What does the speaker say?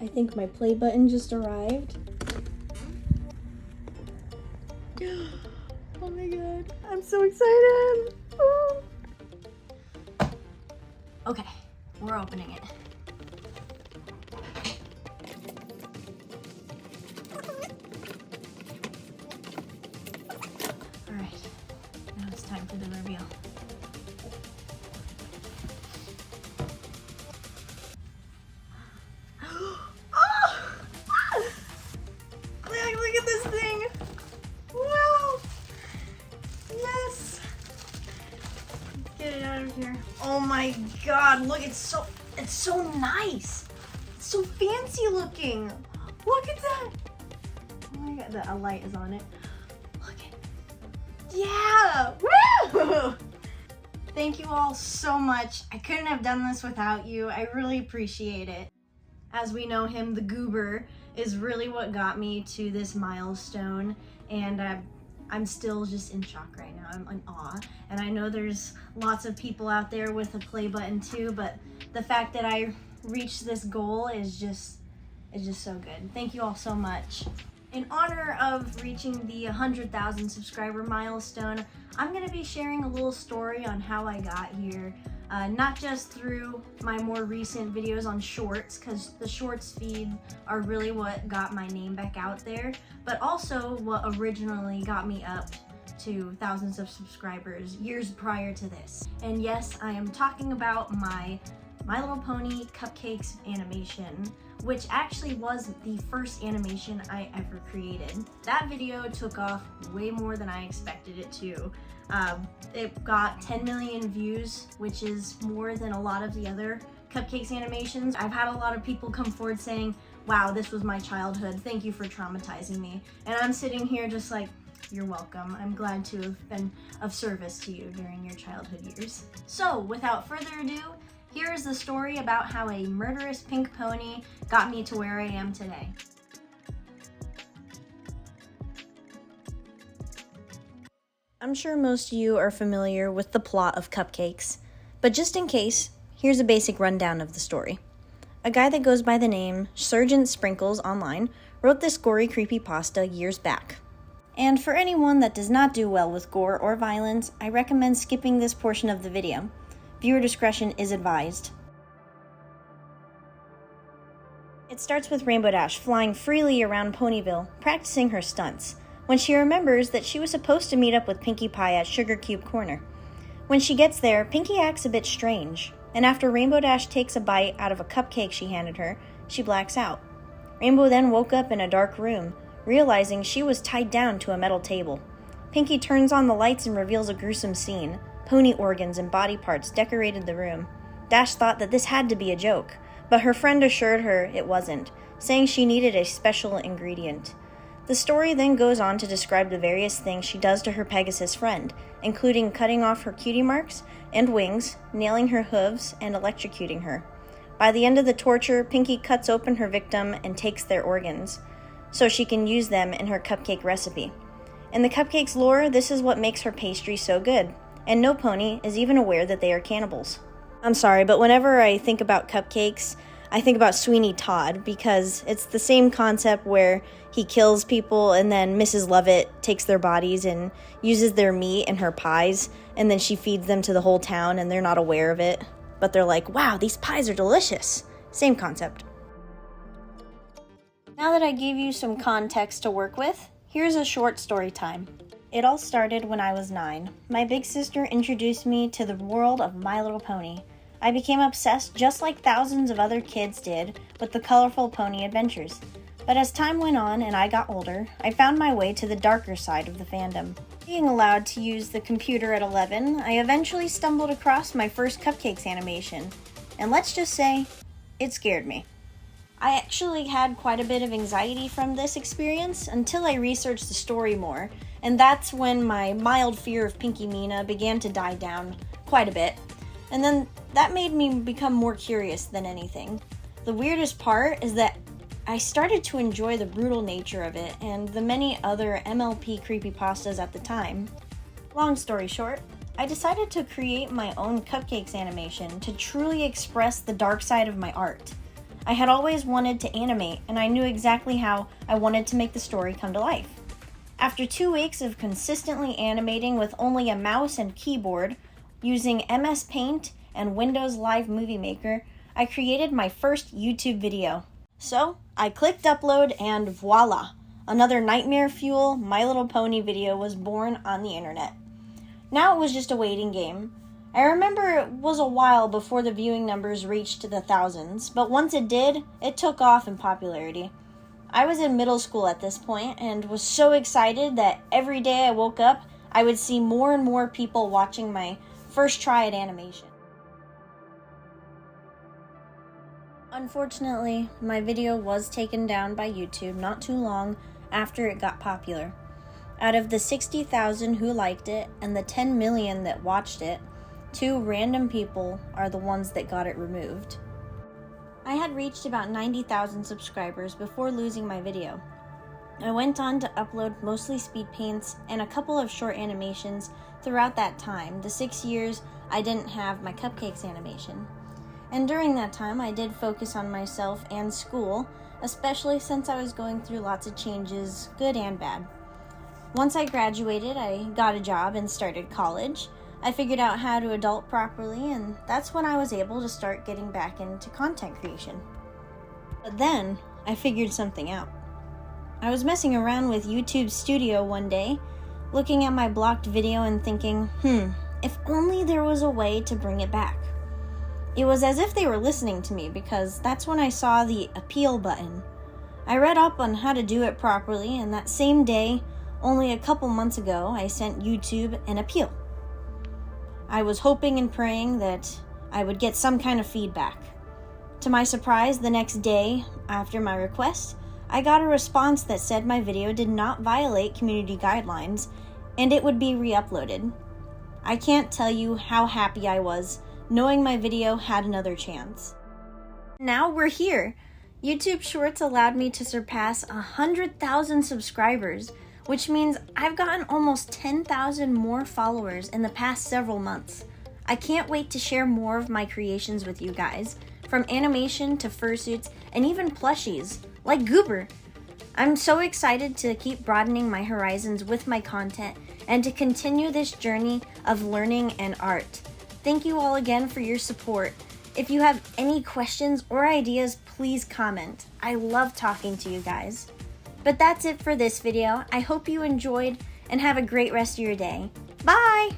I think my play button just arrived. Oh my god, I'm so excited! Oh. Okay, we're opening it. Alright, now it's time for the reveal. Look at this thing! Wow! Yes! Let's get it out of here. Oh my god, look, it's so nice! It's so fancy looking! Look at that! Oh my god, a light is on it. Look at, yeah! Woo! Thank you all so much. I couldn't have done this without you. I really appreciate it. As we know him, the goober is really what got me to this milestone, and I'm still just in shock right now. I'm in awe, and I know there's lots of people out there with a play button too, but the fact that I reached this goal is just so good. Thank you all so much. In honor of reaching the 100,000 subscriber milestone, I'm gonna be sharing a little story on how I got here. Not just through my more recent videos on shorts, because the shorts feed are really what got my name back out there, but also what originally got me up to thousands of subscribers years prior to this. And yes, I am talking about my My Little Pony Cupcakes animation, which actually was the first animation I ever created. That video took off way more than I expected it to. It got 10 million views, which is more than a lot of the other Cupcakes animations. I've had a lot of people come forward saying, wow, this was my childhood. Thank you for traumatizing me. And I'm sitting here just like, you're welcome. I'm glad to have been of service to you during your childhood years. So without further ado, here is the story about how a murderous pink pony got me to where I am today. I'm sure most of you are familiar with the plot of Cupcakes, but just in case, here's a basic rundown of the story. A guy that goes by the name Sergeant Sprinkles online wrote this gory creepypasta years back. And for anyone that does not do well with gore or violence, I recommend skipping this portion of the video. Viewer discretion is advised. It starts with Rainbow Dash flying freely around Ponyville, practicing her stunts, when she remembers that she was supposed to meet up with Pinkie Pie at Sugar Cube Corner. When she gets there, Pinkie acts a bit strange, and after Rainbow Dash takes a bite out of a cupcake she handed her, she blacks out. Rainbow then woke up in a dark room, realizing she was tied down to a metal table. Pinkie turns on the lights and reveals a gruesome scene. Pony organs and body parts decorated the room. Dash thought that this had to be a joke, but her friend assured her it wasn't, saying she needed a special ingredient. The story then goes on to describe the various things she does to her Pegasus friend, including cutting off her cutie marks and wings, nailing her hooves, and electrocuting her. By the end of the torture, Pinkie cuts open her victim and takes their organs, so she can use them in her cupcake recipe. In the Cupcakes lore, this is what makes her pastry so good, and no pony is even aware that they are cannibals. I'm sorry, but whenever I think about Cupcakes, I think about Sweeney Todd, because it's the same concept where he kills people and then Mrs. Lovett takes their bodies and uses their meat in her pies, and then she feeds them to the whole town and they're not aware of it, but they're like, wow, these pies are delicious. Same concept. Now that I gave you some context to work with, here's a short story time. It all started when I was 9. My big sister introduced me to the world of My Little Pony. I became obsessed just like thousands of other kids did with the colorful pony adventures. But as time went on and I got older, I found my way to the darker side of the fandom. Being allowed to use the computer at 11, I eventually stumbled across my first Cupcakes animation. And let's just say, it scared me. I actually had quite a bit of anxiety from this experience until I researched the story more, and that's when my mild fear of Pinkie Mina began to die down quite a bit. And then that made me become more curious than anything. The weirdest part is that I started to enjoy the brutal nature of it and the many other MLP creepypastas at the time. Long story short, I decided to create my own Cupcakes animation to truly express the dark side of my art. I had always wanted to animate, and I knew exactly how I wanted to make the story come to life. After 2 weeks of consistently animating with only a mouse and keyboard, using MS Paint and Windows Live Movie Maker, I created my first YouTube video. So, I clicked upload and voila! Another nightmare fuel My Little Pony video was born on the internet. Now it was just a waiting game. I remember it was a while before the viewing numbers reached the thousands, but once it did, it took off in popularity. I was in middle school at this point and was so excited that every day I woke up, I would see more and more people watching my first try at animation. Unfortunately, my video was taken down by YouTube not too long after it got popular. Out of the 60,000 who liked it and the 10 million that watched it, 2 random people are the ones that got it removed. I had reached about 90,000 subscribers before losing my video. I went on to upload mostly speed paints and a couple of short animations throughout that time, the 6 years I didn't have my Cupcakes animation. And during that time, I did focus on myself and school, especially since I was going through lots of changes, good and bad. Once I graduated, I got a job and started college. I figured out how to adult properly, and that's when I was able to start getting back into content creation. But then, I figured something out. I was messing around with YouTube Studio one day, looking at my blocked video and thinking, if only there was a way to bring it back. It was as if they were listening to me, because that's when I saw the appeal button. I read up on how to do it properly, and that same day, only a couple months ago, I sent YouTube an appeal. I was hoping and praying that I would get some kind of feedback. To my surprise, the next day after my request, I got a response that said my video did not violate community guidelines and it would be re-uploaded. I can't tell you how happy I was knowing my video had another chance. Now we're here. YouTube Shorts allowed me to surpass 100,000 subscribers, which means I've gotten almost 10,000 more followers in the past several months. I can't wait to share more of my creations with you guys, from animation to fursuits and even plushies, like Goober. I'm so excited to keep broadening my horizons with my content and to continue this journey of learning and art. Thank you all again for your support. If you have any questions or ideas, please comment. I love talking to you guys. But that's it for this video. I hope you enjoyed and have a great rest of your day. Bye!